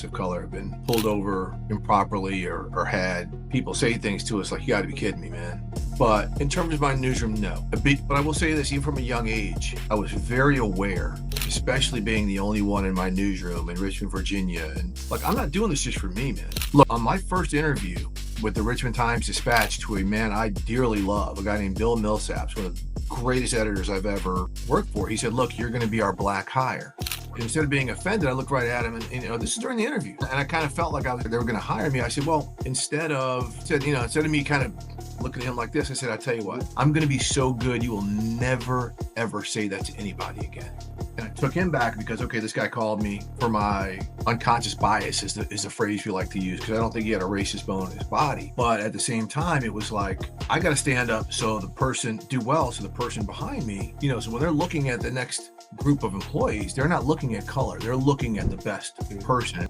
of color have been pulled over improperly or had people say things to us like, you got to be kidding me, man. But in terms of my newsroom, no. But I will say this, even from a young age, I was very aware, especially being the only one in my newsroom in Richmond, Virginia. And like, I'm not doing this just for me, man. Look, on my first interview with the Richmond Times-Dispatch to a man I dearly love, a guy named Bill Millsaps, one of the greatest editors I've ever worked for, he said, look, you're going to be our black hire. And instead of being offended, I looked right at him and this is during the interview. And I kind of felt like they were going to hire me. I said, well, instead of me kind of looking at him like this, I said, I tell you what, I'm going to be so good, you will never, ever say that to anybody again. And I took him back because, okay, this guy called me for my unconscious bias is the phrase we like to use, because I don't think he had a racist bone in his body. But at the same time, it was like, I got to stand up so the person behind me, so when they're looking at the next group of employees, they're not looking at color, they're looking at the best person.